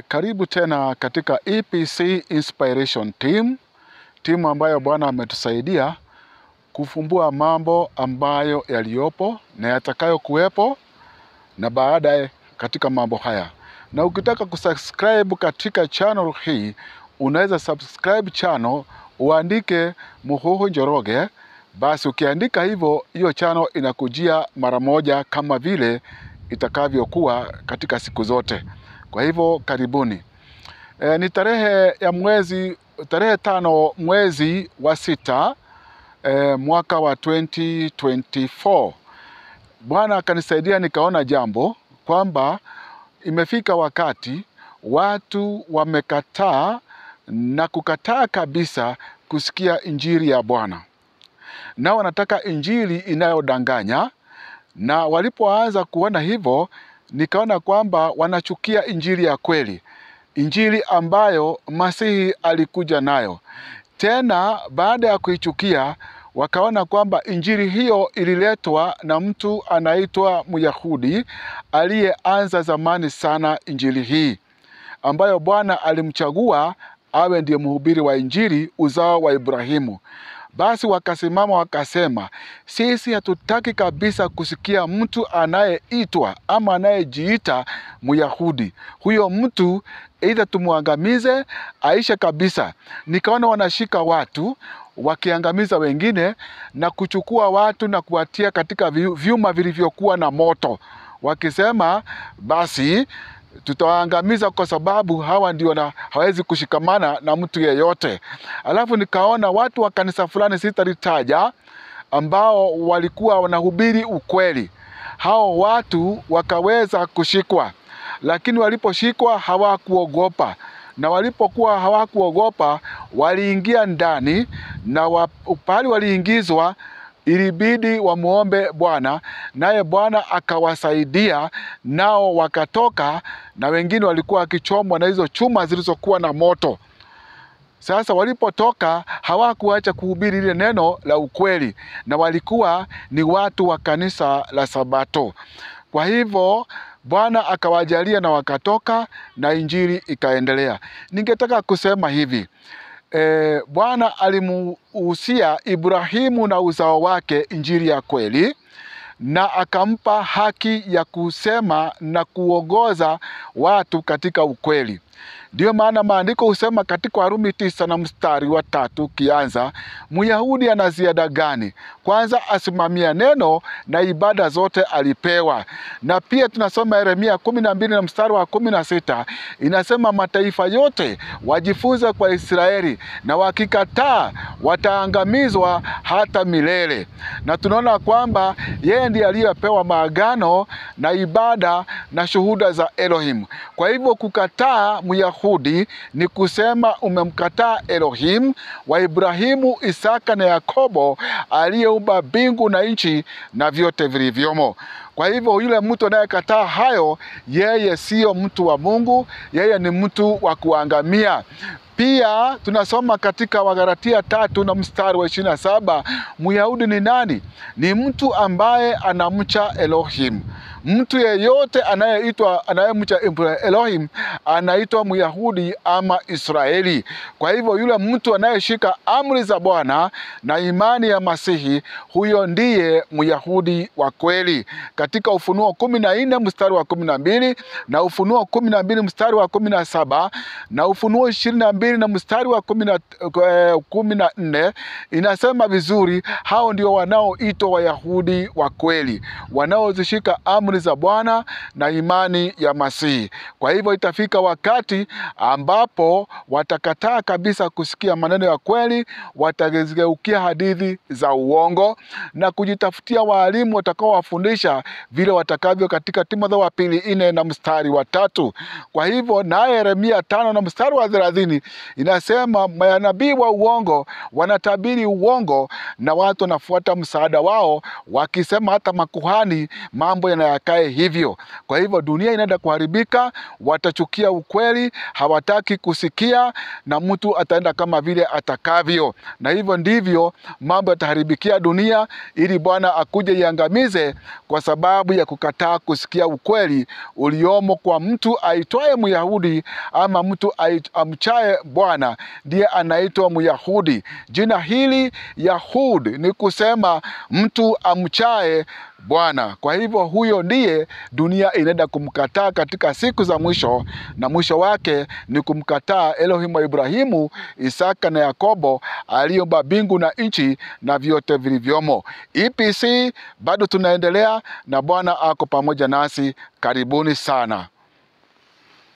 Karibu tena katika EPC Inspiration Team, timu ambayo Bwana ametusaidia kufumbua mambo ambayo yaliyopo na yatakayo kuwepo na baadaye katika mambo haya. Na ukitaka kusubscribe katika channel hii, unaweza subscribe channel, uandike Muhuhu Njoroge. Basi ukiandika hivyo, hiyo channel inakujia mara moja kama vile itakavyokuwa katika siku zote. Kwa hivyo karibuni. Ni tarehe 5 mwezi wa 6 mwaka wa 2024. Bwana akanisaidia nikaona jambo kwamba imefika wakati watu wamekataa na kukataa kabisa kusikia injili ya Bwana. Na wanataka injili inayodanganya, na walipoanza kuona hivyo nikaona kwamba wanachukia injili ya kweli, injili ambayo Masihi alikuja nayo. Tena baada ya kuichukia, wakaona kwamba injili hiyo ililetwa na mtu anaitwa Myahudi aliyeanza zamani sana injili hii, ambayo Bwana alimchagua awe ndiye mhubiri wa injili, uzao wa Ibrahimu. Basi wakasimama wakasema, sisi hatutaki kabisa kusikia mtu anayeitwa ama anayejiita Myahudi. Huyo mtu aidha tumuangamize aisha kabisa. Nikaona wanashika watu wakiangamiza wengine na kuchukua watu na kuwatia katika vyuma vilivyokuwa na moto, wakisema basi tutawaangamiza kwa sababu hawa ndio hawezi kushikamana na mtu yeyote. Alafu nikaona watu wa kanisa fulani sitalitaja, ambao walikuwa wanahubiri ukweli. Hao watu wakaweza kushikwa, lakini waliposhikwa hawakuogopa. Na walipokuwa hawakuogopa, waliingia ndani, na pale waliingizwa ilibidi wamuombe Bwana, naye Bwana akawasaidia, nao wakatoka, na wengine walikuwa wakichomwa na hizo chuma zilizokuwa na moto. Sasa walipotoka hawakuacha kuhubiri ile neno la ukweli, na walikuwa ni watu wa kanisa la Sabato. Kwa hivyo Bwana akawajalia na wakatoka, na injili ikaendelea. Ningetaka kusema hivi, Bwana alimuhusia Ibrahimu na uzao wake injili ya kweli, na akampa haki ya kusema na kuongoza watu katika ukweli. Ndio maana maandiko husema katika Warumi 9 na mstari wa 3 kianza, Myahudi ana ziada gani? Kwanza asimamia neno na ibada zote alipewa. Na pia tunasoma Yeremia 12 na mstari wa 16, inasema mataifa yote wajifunze kwa Israeli, na wakikataa wataangamizwa hata milele. Na tunaona kwamba yeye ndiye aliyepewa maagano na ibada na shuhuda za Elohim. Kwa hivyo kukataa Myahudi ni kusema umemkataa Elohim wa Ibrahimu, Isaka na Yakobo, aliyeumba mbingu na nchi na vyote vilivyomo. Kwa hivyo yule mtu anayekataa hayo, yeye sio mtu wa Mungu, yeye ni mtu wa kuangamia. Pia tunasoma katika Wagalatia 3 na mstari wa 27, Myahudi ni nani? Ni mtu ambaye anamcha Elohim. Mtu yeyote anayemcha Elohim anaitwa Myahudi ama Israeli. Kwa hivyo yule mtu anayeshika amri za Bwana na imani ya Masihi, huyo ndiye Myahudi wa kweli. Katika Ufunuo 14 mstari wa 12 na Ufunuo 12 mstari wa 17 na Ufunuo 22 na mstari wa 14 inasema vizuri, hao ndio wanaoitwa Wayahudi wa kweli, wanaozishika amri za Bwana na imani ya Masihi. Kwa hivyo itafika wakati ambapo watakataa kabisa kusikia maneno ya kweli, watageukia hadithi za uongo na kujitafutia walimu watakao wafundisha vile watakavyo, katika Timotheo wa pili 4 na mstari wa 3. Kwa hivyo na Yeremia 5 na mstari wa 30 inasema manabii wa uongo wanatabiri uongo, na watu wanafuata msaada wao, wakisema hata makuhani mambo yakae hivyo. Kwa hivyo dunia inaenda kuharibika, watachukia ukweli, hawataki kusikia, na mtu ataenda kama vile atakavyo. Na hivyo ndivyo mambo yataharibikia dunia, ili Bwana akuje iangamize kwa sababu ya kukataa kusikia ukweli uliomo kwa mtu aitwaye Myahudi, ama mtu amchaye Bwana ndiye anaitwa Myahudi. Jina hili Yahud ni kusema mtu amchaye Bwana. Kwa hivyo huyo ndiye dunia inaenda kumkataa katika siku za mwisho, na mwisho wake ni kumkataa Elohim wa Ibrahimu, Isaka na Yakobo, aliyeumba mbingu na nchi na vyote vilivyomo. EPC bado tunaendelea, na Bwana ako pamoja nasi. Karibuni sana.